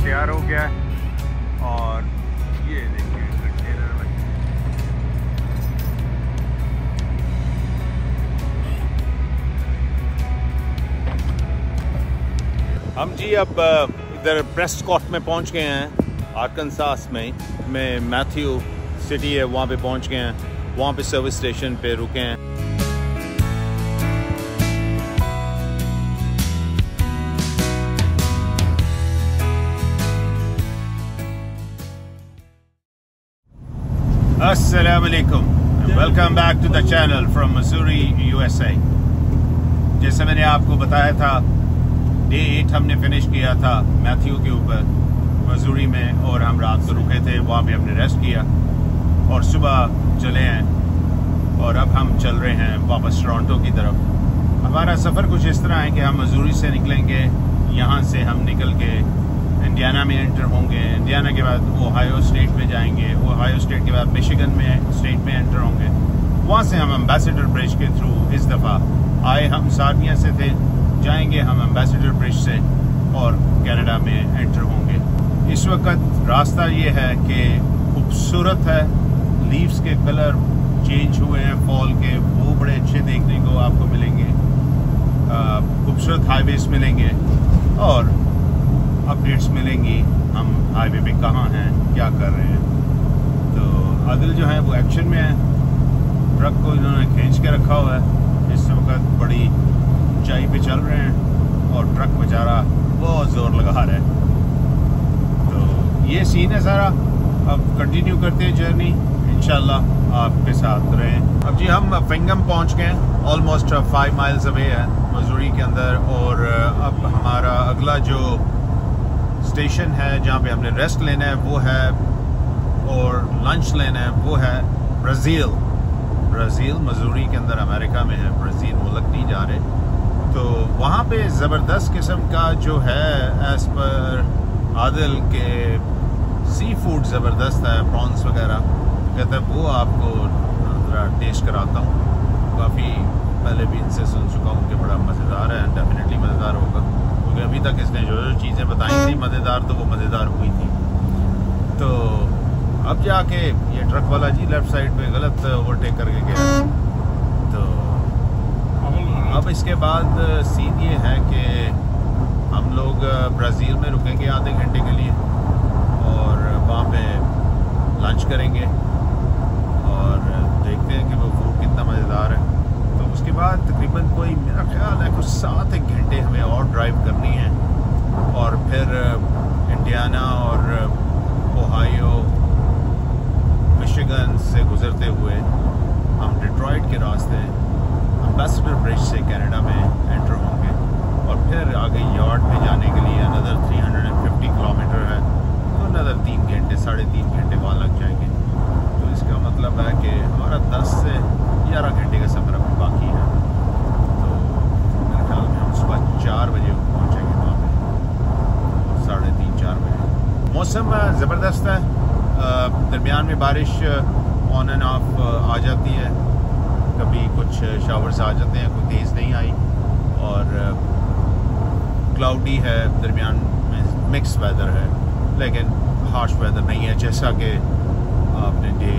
तैयार हो गया है और ये देखिए कंटेनर में हम जी अब इधर प्रेस्कॉट में पहुंच गए हैं। आर्कनसास में मैथ्यू सिटी है, वहाँ पे पहुंच गए हैं। वहाँ पे सर्विस स्टेशन पे रुके हैं। अस्सलाम वालेकुम, welcome back to the channel from Mussoorie USA। जैसे मैंने आपको बताया था, डे 8 हमने फिनिश किया था मैथ्यू के ऊपर मसूरी में, और हम रात को रुके थे, वहाँ पे हमने रेस्ट किया और सुबह चले हैं और अब हम चल रहे हैं वापस टोरंटो की तरफ। हमारा सफ़र कुछ इस तरह है कि हम मसूरी से निकलेंगे, यहाँ से हम निकल के इंडियाना में एंटर होंगे। इंडियाना के बाद ओहायो स्टेट में जाएंगे, ओहायो स्टेट के बाद मिशिगन में स्टेट में एंटर होंगे। वहाँ से हम एम्बेसडर ब्रिज के थ्रू, इस दफ़ा आए हम सार्निया से थे, जाएंगे हम एम्बेसडर ब्रिज से और कनाडा में एंटर होंगे। इस वक्त रास्ता ये है कि खूबसूरत है, लीव्स के कलर चेंज हुए हैं फॉल के, वो बड़े अच्छे देखने को आपको मिलेंगे। खूबसूरत हाईवेज मिलेंगे और अपडेट्स मिलेंगी, हम हाईवे पे कहाँ हैं, क्या कर रहे हैं। तो आदिल जो है वो एक्शन में है, ट्रक को इन्होंने खींच के रखा हुआ है। इस वक्त बड़ी ऊंचाई पे चल रहे हैं और ट्रक बेचारा बहुत ज़ोर लगा रहा है। तो ये सीन है सारा। अब कंटिन्यू करते हैं जर्नी, इंशाल्लाह आपके साथ रहें। अब जी हम फिंगम पहुंच गए हैं, ऑलमोस्ट 5 माइल्स अवे है मसूरी के अंदर। और अब हमारा अगला जो स्टेशन है जहाँ पे हमने रेस्ट लेना है वो है, और लंच लेना है वो है ब्राज़ील मसूरी के अंदर अमेरिका में है, ब्राज़ील मुल्क नहीं जा रहे। तो वहाँ पे ज़बरदस्त किस्म का जो है, एज़ पर आदिल के सी फूड ज़बरदस्त है, प्रॉन्स वगैरह कहते हैं, वो आपको ज़रा टेस्ट कराता हूँ। काफ़ी पहले भी इनसे सुन चुका हूँ कि बड़ा मज़ेदार है, डेफिनेटली मज़ेदार होगा, क्योंकि अभी तक इसने जो चीज़ें बताई थी मज़ेदार, तो वो मज़ेदार हुई थी। तो अब जाके ये ट्रक वाला जी लेफ़्ट साइड पे गलत ओवरटेक करके गया। तो अब इसके बाद सीन ये है कि हम लोग ब्राज़ील में रुकेंगे आधे घंटे के लिए और वहाँ पे लंच करेंगे और देखते हैं कि वो फूड कितना मज़ेदार है। तो उसके बाद तकरीबन कोई, मेरा ख्याल है कुछ 7-1 घंटे हमें और ड्राइव करनी है, और फिर इंडियाना और ओहायो मिशिगन से गुज़रते हुए हम डिट्रॉइट के रास्ते एम्बेसडर ब्रिज से कनाडा में एंटर होंगे, और फिर आगे यार्ड पे जाने के लिए अनदर 350 किलोमीटर है, तो अनदर 3 घंटे 3.5 घंटे वहाँ लग जाएंगे। तो इसका मतलब है कि हमारा 10 से 11 घंटे का सफ़र अभी बाकी है। तो मेरे ख्याल में हम सुबह 4 बजे पहुँचेंगे वहाँ पे, 3:30-4 बजे। मौसम ज़बरदस्त है, दरमियान में बारिश ऑन एंड ऑफ आ जाती है, कभी कुछ शावर्स आ जाते हैं, कोई तेज़ नहीं आई, और क्लाउडी है, दरमियान में मिक्स वेदर है, लेकिन हार्श वेदर नहीं है, जैसा कि आपने डे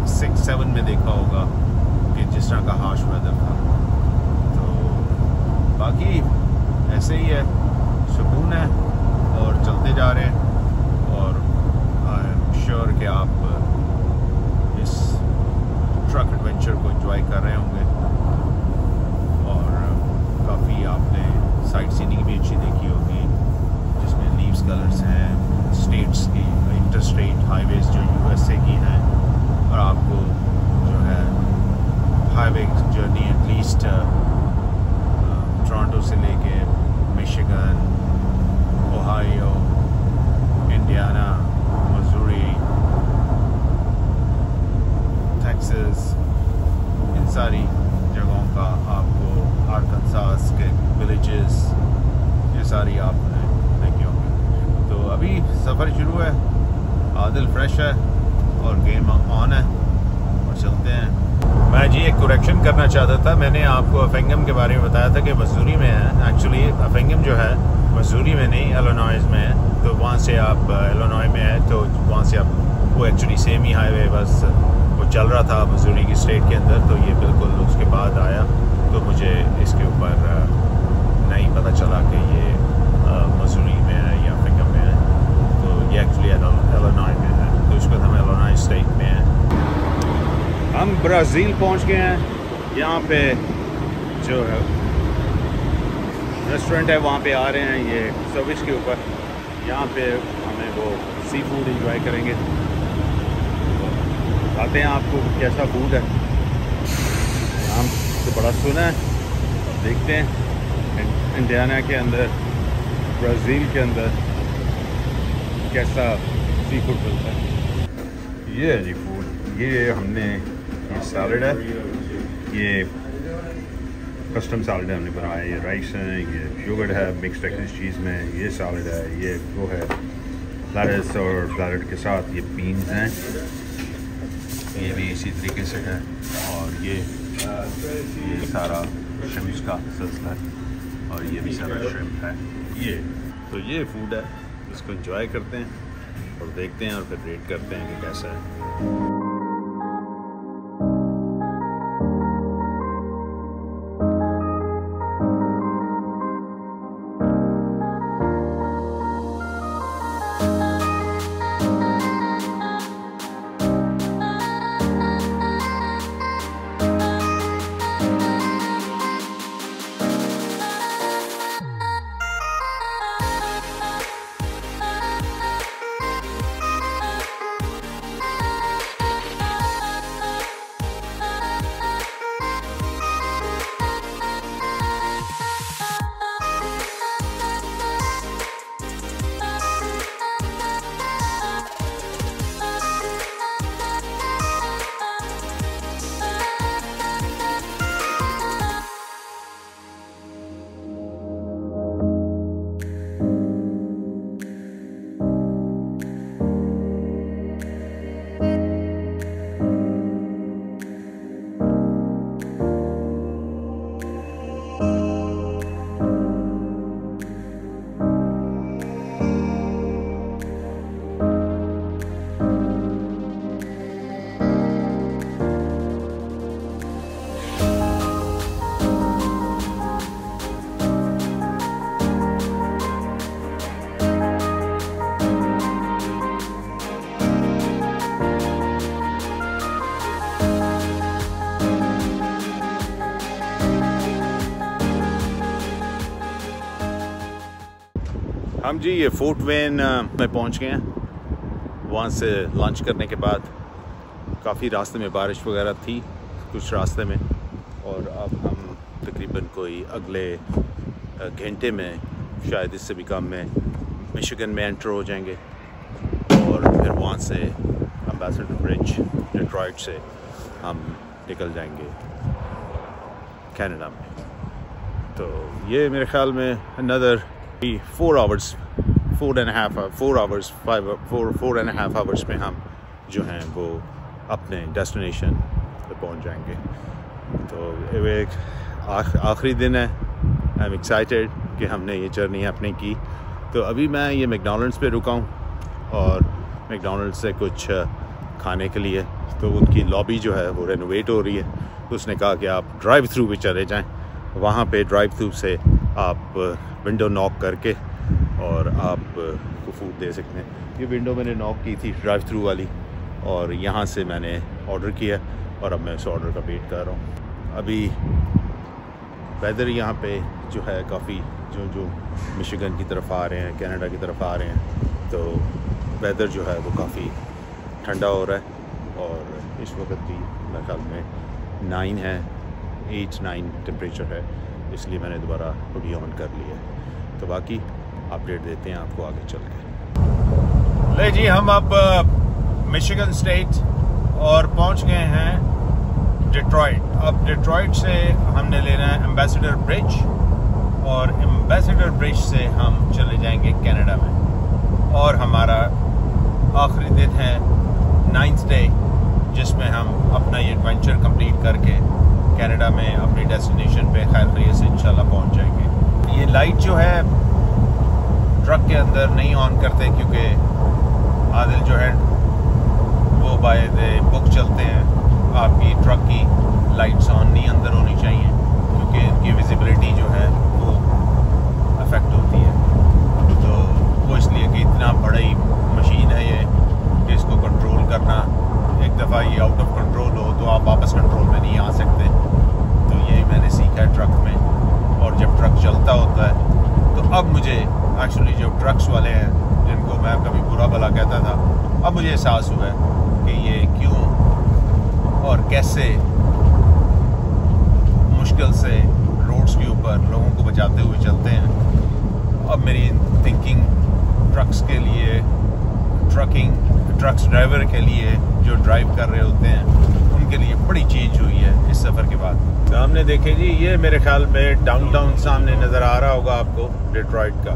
6-7 में देखा होगा कि जिस तरह का हार्श वेदर था। तो बाकी ऐसे ही है, सुकून है और चलते जा रहे हैं, और आई एम श्योर कि आप इस ट्रक एडवेंचर को एंजॉय कर रहे होंगे, और काफ़ी आपने साइट सीनिंग भी अच्छी देखी होगी, जिसमें लीव्स कलर्स हैं, स्टेट्स की इंटरस्टेट हाईवेज जो USA की हैं, और आपको जो है हाईवे जर्नी एटलीस्ट टोरंटो से लेके Michigan, Ohio, Indiana, Missouri, Texas, इन सारी जगहों का आपको, आर्कनसास के विलेजेस, ये सारी आपने देखी होंगी। तो अभी सफ़र शुरू है, आदिल फ्रेश है और गेम ऑन है, और चलते हैं मैं जी एक करेक्शन करना चाहता था। मैंने आपको अफेंगम के बारे में बताया था कि मसूरी में है। एक्चुअली अफेंगम जो है मसूरी में नहीं, इलिनॉइस में है। तो वहाँ से आप इलिनॉय में है तो वहाँ से आप वो एक्चुअली सेम ही हाईवे बस वो चल रहा था मसूरी की स्टेट के अंदर। तो ये बिल्कुल उसके बाद आया तो मुझे इसके ऊपर नहीं पता चला कि ये मसूरी में है या अफेंगम में है। तो ये एक्चुअली इलिनॉय में है, तो इसको हम इलिनॉय स्टेट में है। हम ब्राज़ील पहुंच गए हैं। यहाँ पे जो है रेस्टोरेंट है वहाँ पे आ रहे हैं ये सर्विस के ऊपर। यहाँ पे हमें वो सी फूड इंजॉय करेंगे। आते हैं आपको कैसा फूड है। नाम तो बड़ा सुना है, देखते हैं इंडियाना के अंदर ब्राज़ील के अंदर कैसा सी फूड मिलता है। ये है जी फूड। ये हमने ये सैलड है, ये कस्टम सैलड है हमने बनाया। ये राइस है, ये योगर्ट है मिक्स्ड एक्स चीज़ में, ये सैलड है, ये वो है लेट्स और सैलड के साथ ये बीन्स हैं, ये भी इसी तरीके से है। और ये सारा श्रिम्प्स का सिलसिला है और ये भी सारा श्रिम्प है। ये तो ये फूड है, इसको एंजॉय करते हैं और देखते हैं और फिर रेट करते हैं कि कैसा है। हम जी ये फोर्ट वेन में पहुंच गए हैं। वहाँ से लंच करने के बाद काफ़ी रास्ते में बारिश वगैरह थी कुछ रास्ते में, और अब हम तकरीबन कोई अगले घंटे में शायद इससे भी कम में मिशिगन में एंटर हो जाएंगे और फिर वहाँ से एम्बेसडर ब्रिज डिट्रॉइट से हम निकल जाएंगे कनाडा में। तो ये मेरे ख्याल में अनदर 4 आवर्स 4.5 आवर्स में हम जो हैं वो अपने डेस्टिनेशन पे पहुंच जाएंगे। तो एक आखिरी दिन है। आई एम एक्साइटेड कि हमने ये जर्नी अपने की। तो अभी मैं ये मैकडॉनल्ड्स पे रुका हूँ और मैकडॉनल्ड्स से कुछ खाने के लिए, तो उनकी लॉबी जो है वो रेनोवेट हो रही है। तो उसने कहा कि आप ड्राइव थ्रू पे चले जाएं, वहाँ पे ड्राइव थ्रू से आप विंडो नॉक करके और आप को फूड दे सकते हैं। ये विंडो मैंने नॉक की थी ड्राइव थ्रू वाली, और यहाँ से मैंने ऑर्डर किया और अब मैं उस ऑर्डर का वेट कर रहा हूँ। अभी वेदर यहाँ पे जो है काफ़ी जो मिशिगन की तरफ आ रहे हैं, कनाडा की तरफ आ रहे हैं, तो वेदर जो है वो काफ़ी ठंडा हो रहा है। और इस वक्त भी मेरे ख्याल में 8-9 टेम्परेचर है, इसलिए मैंने दोबारा हुडी ऑन कर लिया है। तो बाकी अपडेट देते हैं आपको आगे चल के। ले जी हम अब मिशिगन स्टेट और पहुंच गए हैं डिट्रॉइट। अब डिट्रॉइट से हमने लेना है एम्बेसडर ब्रिज, और एम्बेसडर ब्रिज से हम चले जाएंगे कनाडा में। और हमारा आखिरी दिन है 9th डे जिसमें हम अपना ये एडवेंचर कंप्लीट करके कनाडा में अपनी डेस्टिनेशन पे खैर खैरियत से इंशाल्लाह पहुंच जाएंगे। ये लाइट जो है ट्रक के अंदर नहीं ऑन करते क्योंकि आदिल जो है वो बाय द बुक चलते हैं। आपकी ट्रक की लाइट्स ऑन नहीं अंदर होनी चाहिए क्योंकि इनकी विजिबिलिटी जो है वो अफेक्ट होती है। तो वो इसलिए कि इतना बड़ी मशीन है ये कि इसको कंट्रोल करना, एक दफ़ा ये आउट ऑफ कंट्रोल हो तो आप वापस कंट्रोल में नहीं आ सकते। तो यही मैंने सीखा है ट्रक में। और जब ट्रक चलता होता है तो अब मुझे एक्चुअली जो ट्रक्स वाले हैं जिनको मैं कभी बुरा भला कहता था, अब मुझे एहसास हुआ है कि ये क्यों और कैसे मुश्किल से रोड्स के ऊपर लोगों को बचाते हुए चलते हैं। अब मेरी थिंकिंग ट्रक्स के लिए, ट्रक्स ड्राइवर के लिए जो ड्राइव कर रहे होते हैं उनके लिए बड़ी चेंज हुई है इस सफ़र के बाद। सामने देखें जी, ये मेरे ख्याल में डाउनटाउन सामने नज़र आ रहा होगा आपको, डिट्रॉइट का।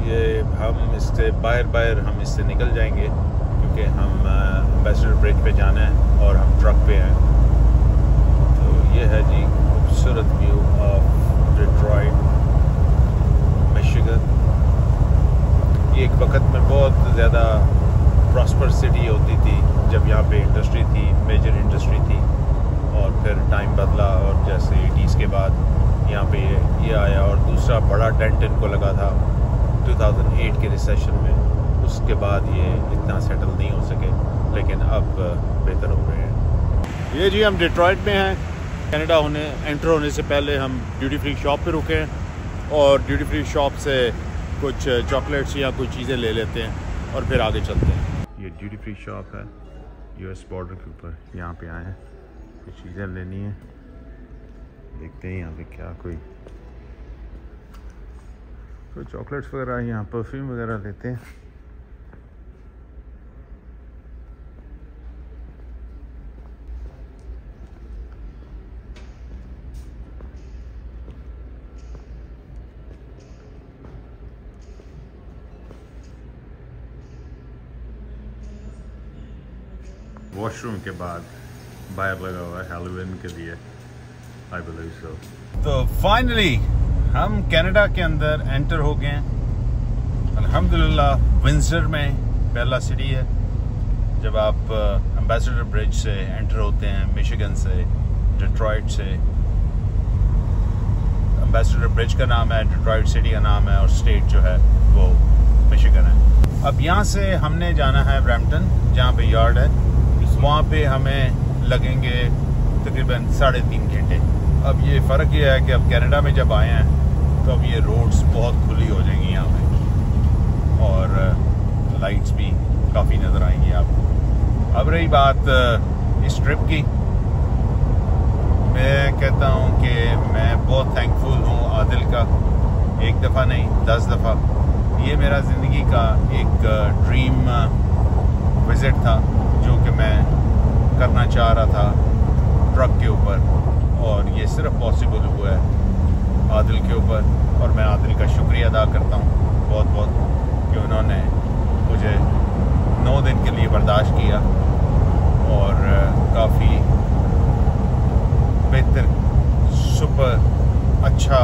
ये हम इससे बाहर हम इससे निकल जाएंगे क्योंकि हम एम्बेसडर ब्रिज पे जाना है और हम ट्रक पे हैं। तो ये है जी खूबसूरत व्यू ऑफ डिट्रॉइट, मिशिगन। ये एक वक्त में बहुत ज़्यादा प्रॉस्पर सिटी होती थी जब यहाँ पे इंडस्ट्री थी, मेजर इंडस्ट्री थी। और फिर टाइम बदला और जैसे 80s के बाद यहाँ पे ये आया और दूसरा बड़ा डेंट इनको लगा था 2008 के रिसेशन में। उसके बाद ये इतना सेटल नहीं हो सके, लेकिन अब बेहतर हो रहे हैं। ये जी हम डिट्रॉइट में हैं। कनाडा एंटर होने से पहले हम ड्यूटी फ्री शॉप पे रुके हैं और ड्यूटी फ्री शॉप से कुछ चॉकलेट्स या कुछ चीज़ें ले लेते हैं और फिर आगे चलते हैं। ये ड्यूटी फ्री शॉप है यूएस बॉर्डर के ऊपर। यहाँ पे आए हैं, कुछ चीज़ें लेनी है, देखते हैं यहाँ पे क्या कोई चॉकलेट्स वगैरह, यहाँ परफ्यूम वगैरह लेते हैं। वॉशरूम के बाद बाहर लगा हुआ है हैलोवीन के लिए, आई बिलीव सो। तो फाइनली हम कनाडा के अंदर एंटर हो गए हैं अल्हम्दुलिल्लाह। विंडसर में पहला सिटी है। जब आप एम्बेसडर ब्रिज से एंटर होते हैं मिशिगन से, डिट्रॉइट से, एम्बेसडर ब्रिज का नाम है, डिट्रॉइट सिटी का नाम है और स्टेट जो है वो मिशिगन है। अब यहाँ से हमने जाना है ब्रैम्पटन जहाँ पे यार्ड है। वहाँ पे हमें लगेंगे तकरीबन 3.5 घंटे। अब ये फ़र्क ये है कि अब कनाडा में जब आए हैं तो अब ये रोड्स बहुत खुली हो जाएंगी यहाँ पे और लाइट्स भी काफ़ी नज़र आएंगी आपको। अब रही बात इस ट्रिप की, मैं कहता हूँ कि मैं बहुत थैंकफुल हूँ आदिल का। एक दफ़ा नहीं 10 दफ़ा। ये मेरा ज़िंदगी का एक ड्रीम विज़िट था जो कि मैं करना चाह रहा था ट्रक के ऊपर, और ये सिर्फ पॉसिबल हुआ है आदिल के ऊपर। और मैं आदिल का शुक्रिया अदा करता हूँ बहुत बहुत कि उन्होंने मुझे 9 दिन के लिए बर्दाश्त किया और काफ़ी बेहतर सुपर अच्छा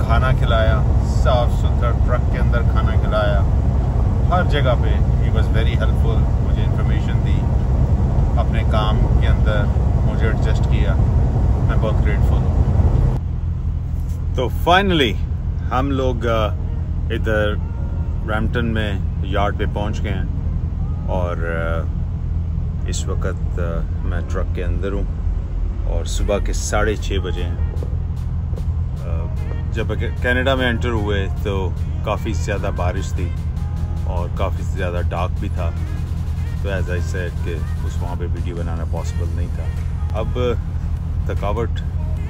खाना खिलाया, साफ़ सुथरा ट्रक के अंदर खाना खिलाया, हर जगह पे ही वॉज़ वेरी हेल्पफुल। मुझे इन्फॉर्मेशन दी, अपने काम के अंदर मुझे एडजस्ट किया, मैं बहुत ग्रेटफुल हूँ। तो फाइनली हम लोग इधर ब्रैम्पटन में यार्ड पे पहुँच गए हैं और इस वक्त मैं ट्रक के अंदर हूँ और सुबह के 6:30 बजे हैं। जब कनाडा में एंटर हुए तो काफ़ी ज़्यादा बारिश थी और काफ़ी ज़्यादा डार्क भी था, तो एज आई सेड कि उस वहाँ पे वीडियो बनाना पॉसिबल नहीं था। अब थकावट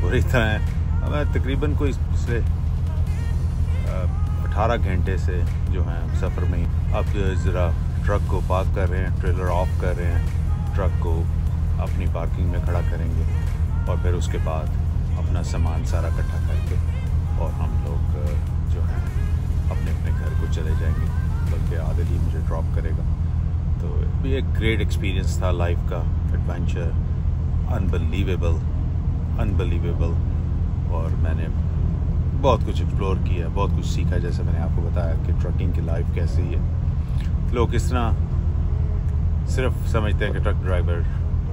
बुरी तरह है। मैं तकरीबन कोई पिछले 18 घंटे से जो है सफ़र में ही। अब ज़रा ट्रक को पार्क कर रहे हैं, ट्रेलर ऑफ कर रहे हैं, ट्रक को अपनी पार्किंग में खड़ा करेंगे और फिर उसके बाद अपना सामान सारा इकट्ठा करके और हम लोग जो है अपने अपने घर को चले जाएंगे। बल्कि आदिल ही मुझे ड्रॉप करेगा। तो ये एक ग्रेट एक्सपीरियंस था लाइफ का, एडवेंचर, अनबिलीवेबल। और मैंने बहुत कुछ एक्सप्लोर किया, बहुत कुछ सीखा। जैसे मैंने आपको बताया कि ट्रकिंग की लाइफ कैसी है। लोग इस तरह सिर्फ समझते हैं कि ट्रक ड्राइवर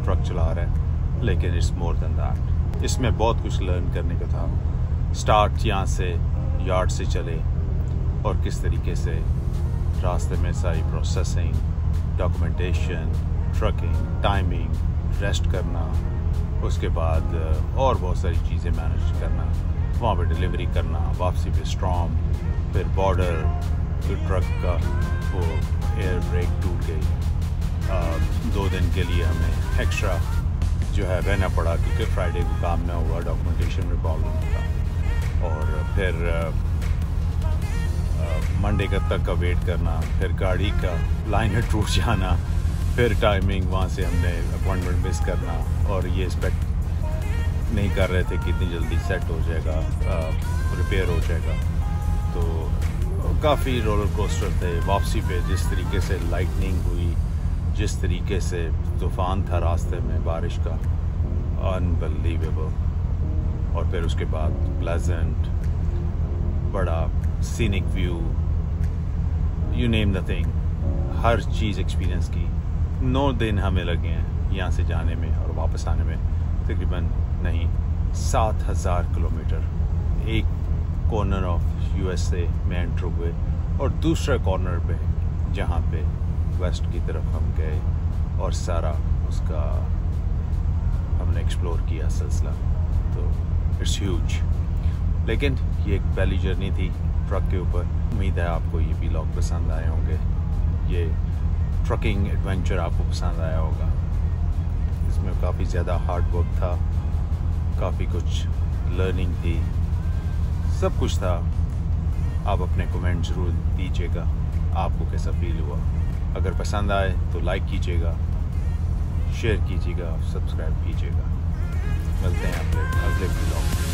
ट्रक चला रहा है, लेकिन इट्स मोर देन दैट। इसमें बहुत कुछ लर्न करने का था। स्टार्ट यहाँ से यार्ड से चले और किस तरीके से रास्ते में सारी processing, documentation, trucking, timing, rest करना, उसके बाद और बहुत सारी चीज़ें मैनेज करना, वहाँ पे डिलीवरी करना, वापसी पे स्ट्रॉम, फिर बॉर्डर, फिर ट्रक का वो एयर ब्रेक टूट गई। 2 दिन के लिए हमें एक्स्ट्रा जो है रहना पड़ा क्योंकि फ्राइडे को काम ना हुआ, डॉक्यूमेंटेशन में प्रॉब्लम था। और फिर मंडे तक का वेट करना, फिर गाड़ी का लाइन टूट जाना, फिर टाइमिंग वहाँ से हमने अपॉइंटमेंट मिस करना, और ये एक्सपेक्ट नहीं कर रहे थे कि इतनी जल्दी सेट हो जाएगा, रिपेयर हो जाएगा। तो काफ़ी रोलर कोस्टर थे। वापसी पे जिस तरीके से लाइटनिंग हुई, जिस तरीके से तूफ़ान था रास्ते में बारिश का, अनबिलीवेबल। और फिर उसके बाद प्लेजेंट, बड़ा scenic view, you name the thing, her cheese experience की। 9 दिन हमें लगे हैं यहाँ से जाने में और वापस आने में, तकरीबन नहीं 7000 किलोमीटर। एक कॉर्नर ऑफ यूएसए में एंटर हुए और दूसरे कॉर्नर पे जहाँ पे वेस्ट की तरफ हम गए और सारा उसका हमने एक्सप्लोर किया सिलसिला। तो इट्स ह्यूज। लेकिन ये एक पहली जर्नी थी ट्रक के ऊपर। उम्मीद है आपको ये व्लॉग पसंद आए होंगे, ये ट्रकिंग एडवेंचर आपको पसंद आया होगा। इसमें काफ़ी ज़्यादा हार्ड वर्क था, काफ़ी कुछ लर्निंग थी, सब कुछ था। आप अपने कमेंट ज़रूर दीजिएगा, आपको कैसा फील हुआ। अगर पसंद आए तो लाइक कीजिएगा, शेयर कीजिएगा, सब्सक्राइब कीजिएगा। मिलते हैं अगले व्लॉग में।